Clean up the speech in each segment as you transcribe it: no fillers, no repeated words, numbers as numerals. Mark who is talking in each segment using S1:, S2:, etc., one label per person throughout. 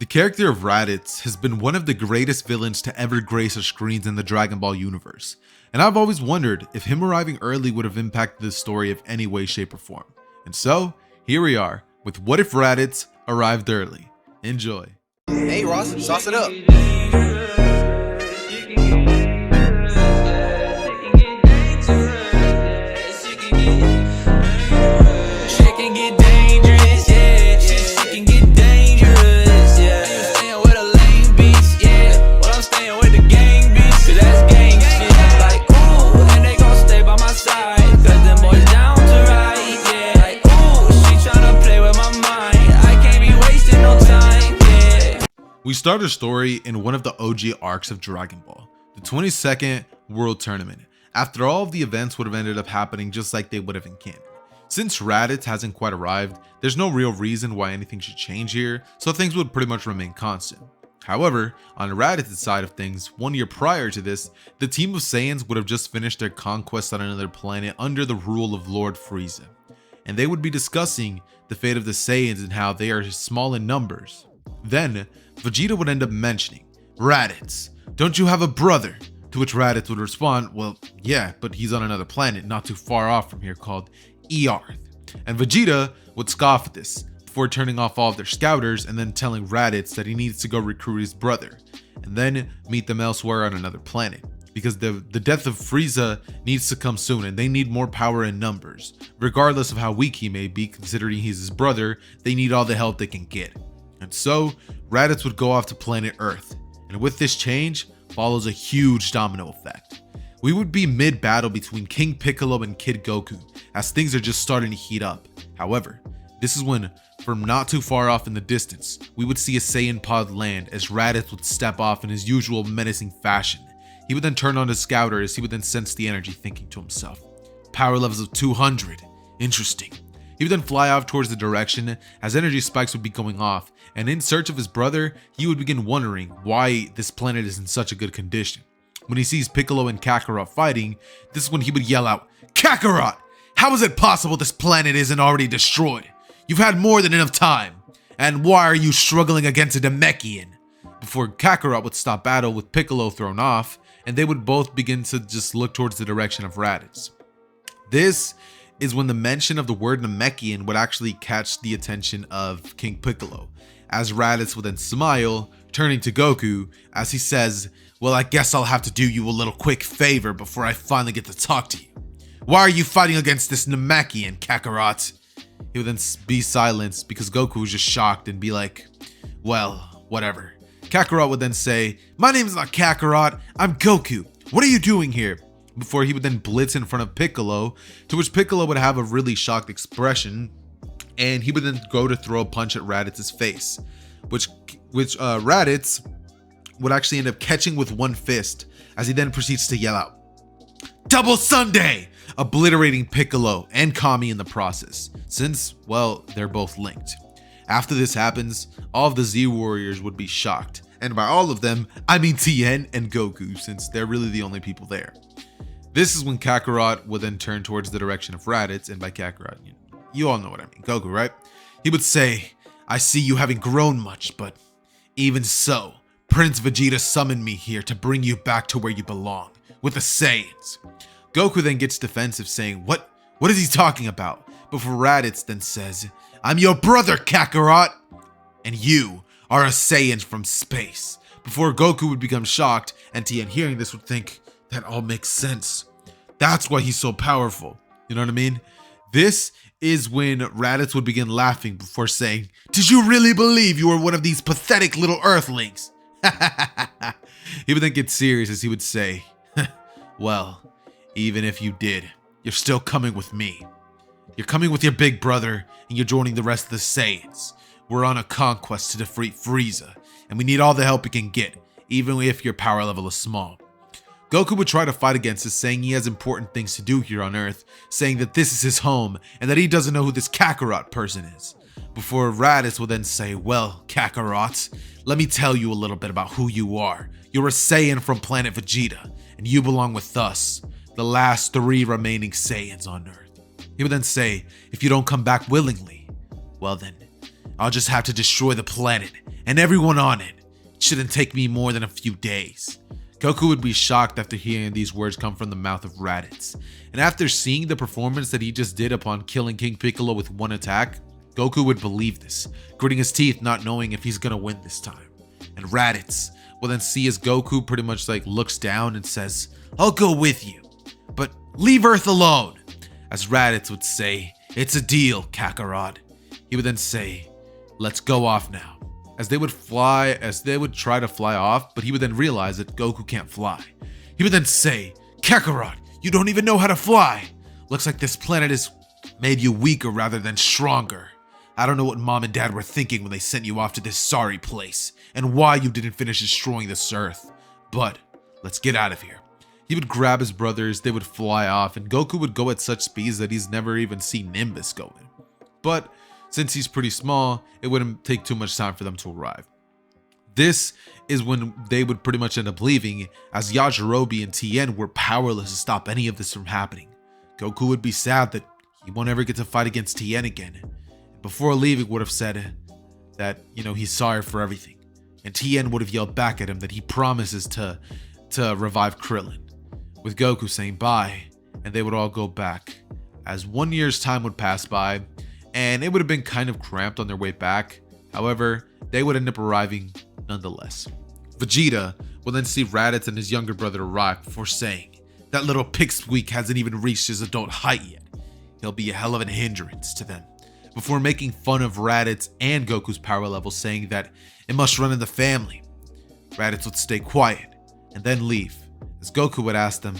S1: The character of Raditz has been one of the greatest villains to ever grace our screens in the Dragon Ball universe, and I've always wondered if him arriving early would have impacted the story of any way, shape, or form. And so, here we are, with What If Raditz Arrived Early. Enjoy.
S2: Hey Ross, sauce it up.
S1: We start our story in one of the OG arcs of Dragon Ball, the 22nd World Tournament, after all of the events would have ended up happening just like they would have in canon. Since Raditz hasn't quite arrived, there's no real reason why anything should change here, so things would pretty much remain constant. However, on Raditz's side of things, 1 year prior to this, the team of Saiyans would have just finished their conquest on another planet under the rule of Lord Frieza, and they would be discussing the fate of the Saiyans and how they are small in numbers. Then, Vegeta would end up mentioning, "Raditz, don't you have a brother?" To which Raditz would respond, "Well, yeah, but he's on another planet not too far off from here called Earth." And Vegeta would scoff at this, before turning off all of their scouters and then telling Raditz that he needs to go recruit his brother, and then meet them elsewhere on another planet. Because the death of Frieza needs to come soon and they need more power in numbers. Regardless of how weak he may be, considering he's his brother, they need all the help they can get. And so, Raditz would go off to planet Earth, and with this change follows a huge domino effect. We would be mid-battle between King Piccolo and Kid Goku, as things are just starting to heat up. However, this is when, from not too far off in the distance, we would see a Saiyan pod land as Raditz would step off in his usual menacing fashion. He would then turn on his scouter as he would then sense the energy, thinking to himself, "Power levels of 200, interesting." He would then fly off towards the direction as energy spikes would be going off, and in search of his brother, he would begin wondering why this planet is in such a good condition. When he sees Piccolo and Kakarot fighting, this is when he would yell out, "Kakarot! How is it possible this planet isn't already destroyed? You've had more than enough time. And why are you struggling against a Namekian?" Before Kakarot would stop battle with Piccolo thrown off, and they would both begin to just look towards the direction of Raditz. This is when the mention of the word Namekian would actually catch the attention of King Piccolo, as Raditz would then smile, turning to Goku as he says, "Well, I guess I'll have to do you a little quick favor before I finally get to talk to you. Why are you fighting against this Namekian, Kakarot?" He would then be silenced because Goku was just shocked and be like, "Well, whatever." Kakarot would then say, "My name's not Kakarot, I'm Goku. What are you doing here?" Before he would then blitz in front of Piccolo, to which Piccolo would have a really shocked expression, and he would then go to throw a punch at Raditz's face, which Raditz would actually end up catching with one fist, as he then proceeds to yell out, "Double Sunday!" obliterating Piccolo and Kami in the process, since, well, they're both linked. After this happens, all of the Z Warriors would be shocked, and by all of them, I mean Tien and Goku, since they're really the only people there. This is when Kakarot would then turn towards the direction of Raditz, and by Kakarot, you all know what I mean, Goku, right? He would say, "I see you haven't grown much, but even so, Prince Vegeta summoned me here to bring you back to where you belong, with the Saiyans." Goku then gets defensive, saying, What is he talking about?" Before Raditz then says, "I'm your brother, Kakarot, and you are a Saiyan from space." Before Goku would become shocked, and Tien hearing this would think, "That all makes sense. That's why he's so powerful." You know what I mean? This is when Raditz would begin laughing before saying, "Did you really believe you were one of these pathetic little earthlings?" He would then get serious as he would say, "Well, even if you did, you're still coming with me. You're coming with your big brother, and you're joining the rest of the Saiyans. We're on a conquest to defeat Frieza, and we need all the help we can get, even if your power level is small." Goku would try to fight against this, saying he has important things to do here on Earth, saying that this is his home, and that he doesn't know who this Kakarot person is. Before Raditz will then say, "Well, Kakarot, let me tell you a little bit about who you are. You're a Saiyan from planet Vegeta, and you belong with us, the last 3 remaining Saiyans on Earth." He would then say, "If you don't come back willingly, well then, I'll just have to destroy the planet and everyone on it. It shouldn't take me more than a few days. Goku would be shocked after hearing these words come from the mouth of Raditz. And after seeing the performance that he just did upon killing King Piccolo with one attack, Goku would believe this, gritting his teeth not knowing if he's gonna win this time. And Raditz will then see as Goku pretty much like looks down and says, "I'll go with you, but leave Earth alone." As Raditz would say, "It's a deal, Kakarot." He would then say, "Let's go off now." As they would try to fly off, but he would then realize that Goku can't fly. He would then say, "Kakarot, you don't even know how to fly. Looks like this planet has made you weaker rather than stronger. I don't know what mom and dad were thinking when they sent you off to this sorry place, and why you didn't finish destroying this Earth. But let's get out of here." He would grab his brothers, they would fly off, and Goku would go at such speeds that he's never even seen Nimbus going. But since he's pretty small, it wouldn't take too much time for them to arrive. This is when they would pretty much end up leaving, as Yajirobe and Tien were powerless to stop any of this from happening. Goku would be sad that he won't ever get to fight against Tien again. Before leaving, would have said that, he's sorry for everything. And Tien would have yelled back at him that he promises to revive Krillin, with Goku saying bye, and they would all go back. As 1 year's time would pass by, and it would have been kind of cramped on their way back. However, they would end up arriving nonetheless. Vegeta will then see Raditz and his younger brother arrive before saying, "That little pipsqueak hasn't even reached his adult height yet. He'll be a hell of a hindrance to them," before making fun of Raditz and Goku's power level, saying that it must run in the family. Raditz would stay quiet and then leave, as Goku would ask them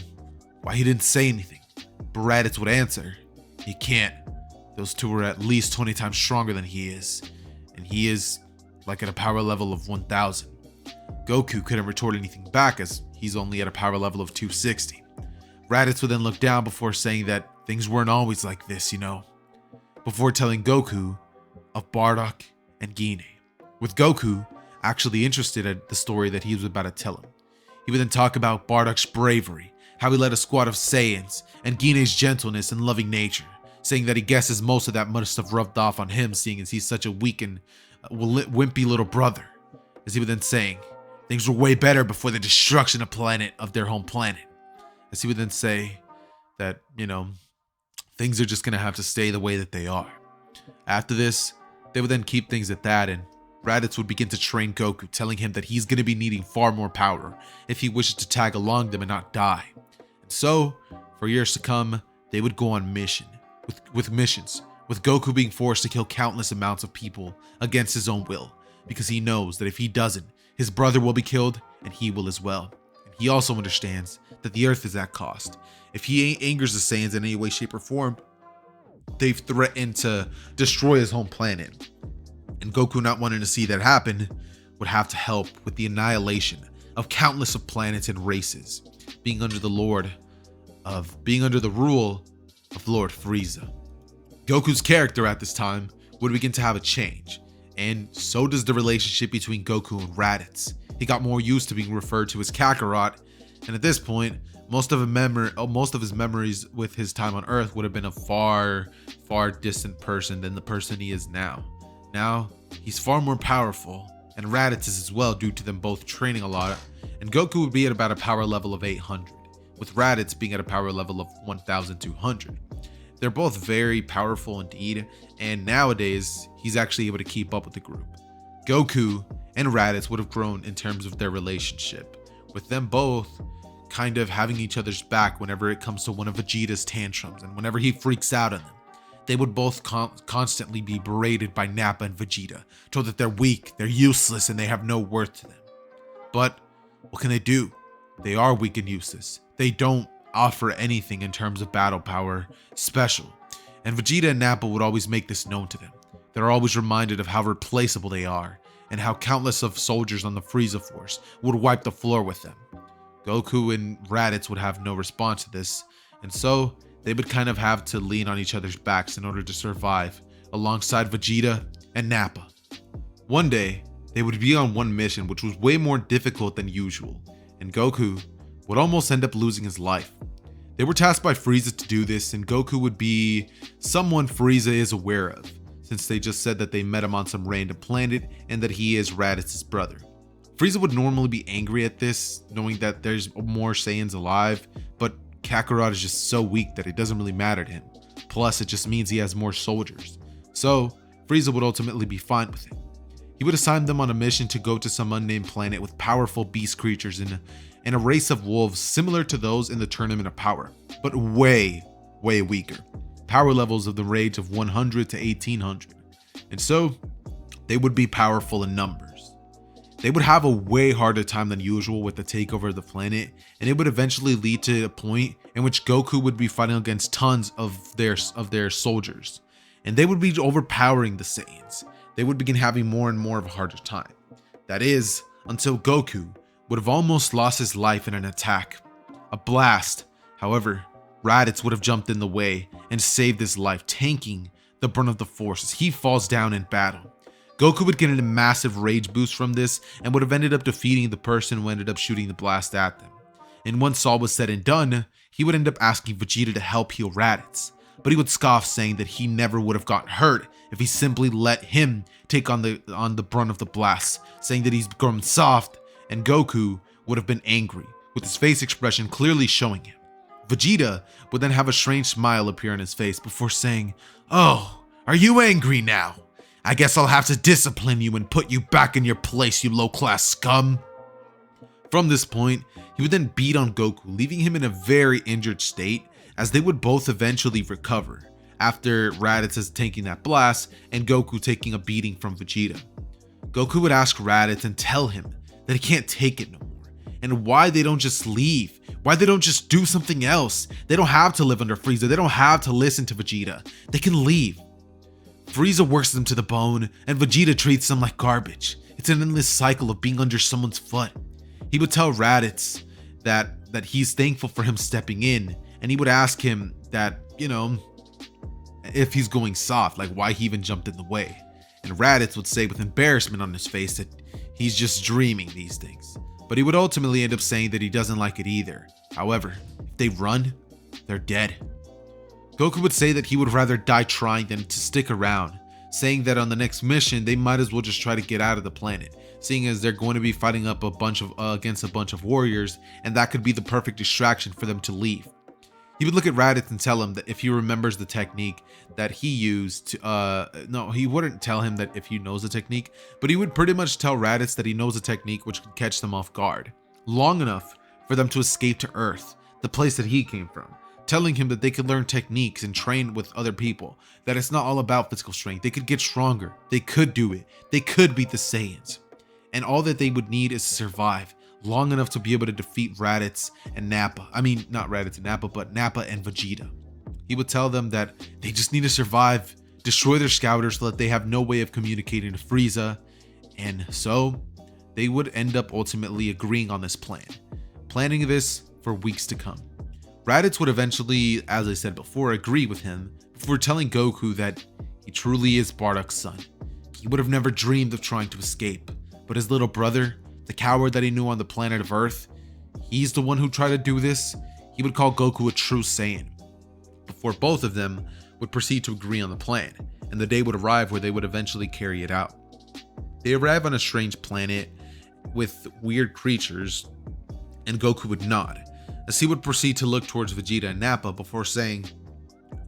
S1: why he didn't say anything. But Raditz would answer, "He can't. Those two are at least 20 times stronger than he is, and he is like at a power level of 1000. Goku couldn't retort anything back as he's only at a power level of 260. Raditz would then look down before saying that things weren't always like this, before telling Goku of Bardock and Gine, with Goku actually interested in the story that he was about to tell him. He would then talk about Bardock's bravery, how he led a squad of Saiyans, and Gine's gentleness and loving nature, saying that he guesses most of that must have rubbed off on him, seeing as he's such a weak and wimpy little brother. As he would then saying, things were way better before the destruction of their home planet. As he would then say that, things are just going to have to stay the way that they are. After this, they would then keep things at that, and Raditz would begin to train Goku, telling him that he's going to be needing far more power if he wishes to tag along them and not die. And so, for years to come, they would go on missions, with Goku being forced to kill countless amounts of people against his own will, because he knows that if he doesn't, his brother will be killed and he will as well. And he also understands that the Earth is at cost. If he angers the Saiyans in any way, shape, or form, they've threatened to destroy his home planet. And Goku, not wanting to see that happen, would have to help with the annihilation of countless of planets and races, being under the rule of Lord Frieza. Goku's character at this time would begin to have a change, and so does the relationship between Goku and Raditz. He got more used to being referred to as Kakarot, and at this point, most of his memories with his time on Earth would have been a far, far distant person than the person he is now. Now, he's far more powerful, and Raditz is as well, due to them both training a lot, and Goku would be at about a power level of 800, with Raditz being at a power level of 1200. They're both very powerful indeed, and nowadays, he's actually able to keep up with the group. Goku and Raditz would have grown in terms of their relationship, with them both kind of having each other's back whenever it comes to one of Vegeta's tantrums, and whenever he freaks out on them. They would both constantly be berated by Nappa and Vegeta, told that they're weak, they're useless, and they have no worth to them. But what can they do? They are weak and useless. They don't offer anything in terms of battle power special. And Vegeta and Nappa would always make this known to them. They're always reminded of how replaceable they are, and how countless of soldiers on the Frieza Force would wipe the floor with them. Goku and Raditz would have no response to this, and so they would kind of have to lean on each other's backs in order to survive, alongside Vegeta and Nappa. One day, they would be on one mission which was way more difficult than usual, and Goku would almost end up losing his life. They were tasked by Frieza to do this, and Goku would be someone Frieza is aware of, since they just said that they met him on some random planet and that he is Raditz's brother. Frieza would normally be angry at this, knowing that there's more Saiyans alive, but Kakarot is just so weak that it doesn't really matter to him. Plus, it just means he has more soldiers. So, Frieza would ultimately be fine with it. He would assign them on a mission to go to some unnamed planet with powerful beast creatures and a race of wolves similar to those in the Tournament of Power, but way weaker. Power levels of the range of 100 to 1800. And so, they would be powerful in numbers. They would have a way harder time than usual with the takeover of the planet, and it would eventually lead to a point in which Goku would be fighting against tons of their soldiers, and they would be overpowering the Saiyans. They would begin having more and more of a harder time. That is, until Goku would have almost lost his life in an attack. A blast, however, Raditz would have jumped in the way and saved his life, tanking the brunt of the force as he falls down in battle. Goku would get a massive rage boost from this and would have ended up defeating the person who ended up shooting the blast at them. And once all was said and done, he would end up asking Vegeta to help heal Raditz, but he would scoff, saying that he never would have gotten hurt if he simply let him take on the brunt of the blast, saying that he's grown soft, and Goku would have been angry, with his face expression clearly showing him. Vegeta would then have a strange smile appear on his face before saying, "Oh, are you angry now? I guess I'll have to discipline you and put you back in your place, you low-class scum." From this point, he would then beat on Goku, leaving him in a very injured state, as they would both eventually recover, after Raditz is taking that blast and Goku taking a beating from Vegeta. Goku would ask Raditz and tell him that he can't take it no more, and why they don't just leave, why they don't just do something else. They don't have to live under Frieza, they don't have to listen to Vegeta, they can leave. Frieza works them to the bone, and Vegeta treats them like garbage. It's an endless cycle of being under someone's foot. He would tell Raditz that he's thankful for him stepping in, and he would ask him that, if he's going soft, like why he even jumped in the way. And Raditz would say with embarrassment on his face that he's just dreaming these things. But he would ultimately end up saying that he doesn't like it either. However, if they run, they're dead. Goku would say that he would rather die trying than to stick around, saying that on the next mission they might as well just try to get out of the planet, seeing as they're going to be fighting up against a bunch of warriors, and that could be the perfect distraction for them to leave. He would look at Raditz and tell him that if he remembers the technique that he used no, he wouldn't tell him that if he knows the technique, but he would pretty much tell Raditz that he knows a technique which could catch them off guard, long enough for them to escape to Earth, the place that he came from, telling him that they could learn techniques and train with other people, that it's not all about physical strength, they could get stronger, they could do it, they could beat the Saiyans, and all that they would need is to survive long enough to be able to defeat Raditz and Nappa. I mean, not Raditz and Nappa, but Nappa and Vegeta. He would tell them that they just need to survive, destroy their scouters so that they have no way of communicating to Frieza, and so they would end up ultimately agreeing on this plan, planning this for weeks to come. Raditz would eventually, as I said before, agree with him before telling Goku that he truly is Bardock's son. He would have never dreamed of trying to escape, but his little brother, the coward that he knew on the planet of Earth, he's the one who tried to do this. He would call Goku a true Saiyan, before both of them would proceed to agree on the plan, and the day would arrive where they would eventually carry it out. They arrive on a strange planet with weird creatures, and Goku would nod, as he would proceed to look towards Vegeta and Nappa before saying,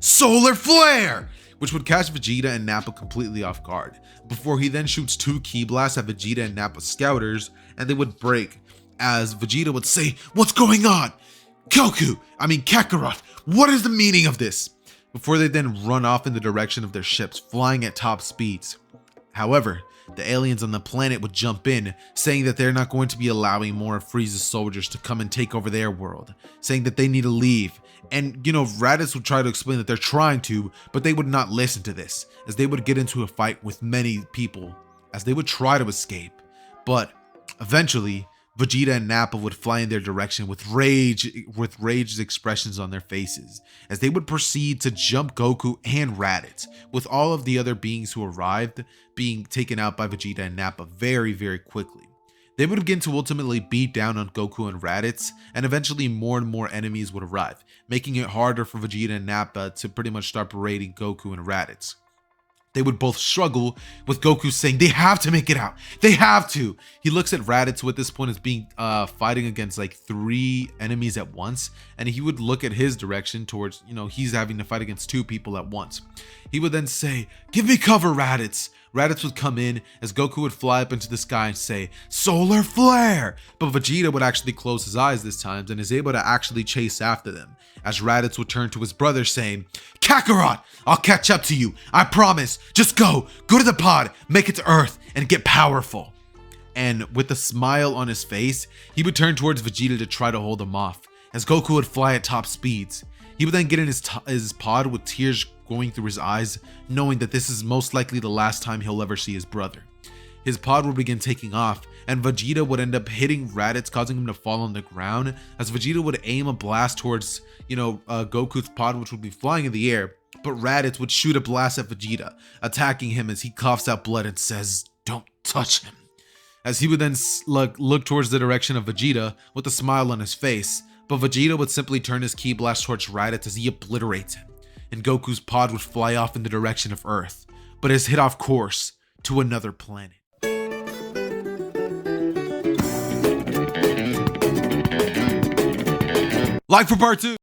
S1: "Solar Flare!" which would catch Vegeta and Nappa completely off guard, before he then shoots 2 ki blasts at Vegeta and Nappa's scouters, and they would break, as Vegeta would say, "What's going on? Kakarot, what is the meaning of this?" before they then run off in the direction of their ships, flying at top speeds. However, the aliens on the planet would jump in, saying that they're not going to be allowing more of Frieza's soldiers to come and take over their world, saying that they need to leave. And, Raditz would try to explain that they're trying to, but they would not listen to this, as they would get into a fight with many people, as they would try to escape. But eventually, Vegeta and Nappa would fly in their direction with rage expressions on their faces, as they would proceed to jump Goku and Raditz, with all of the other beings who arrived being taken out by Vegeta and Nappa very, very quickly. They would begin to ultimately beat down on Goku and Raditz, and eventually more and more enemies would arrive, making it harder for Vegeta and Nappa to pretty much start berating Goku and Raditz. They would both struggle, with Goku saying they have to make it out. They have to. He looks at Raditz, who at this point is being fighting against like 3 enemies at once, and he would look at his direction towards, he's having to fight against 2 people at once. He would then say, "Give me cover, Raditz." Raditz would come in as Goku would fly up into the sky and say, "Solar flare!" But Vegeta would actually close his eyes this time and is able to actually chase after them, as Raditz would turn to his brother saying, "Kakarot, I'll catch up to you, I promise. Just go to the pod, make it to Earth, and get powerful." And with a smile on his face, he would turn towards Vegeta to try to hold him off, as Goku would fly at top speeds. He would then get in his pod with tears going through his eyes, knowing that this is most likely the last time he'll ever see his brother. His pod would begin taking off, and Vegeta would end up hitting Raditz, causing him to fall on the ground, as Vegeta would aim a blast towards, Goku's pod, which would be flying in the air, but Raditz would shoot a blast at Vegeta, attacking him as he coughs out blood and says, "Don't touch him." As he would then look towards the direction of Vegeta with a smile on his face, but Vegeta would simply turn his ki blast towards Raditz as he obliterates him, and Goku's pod would fly off in the direction of Earth, but is hit off course to another planet. Like for part 2.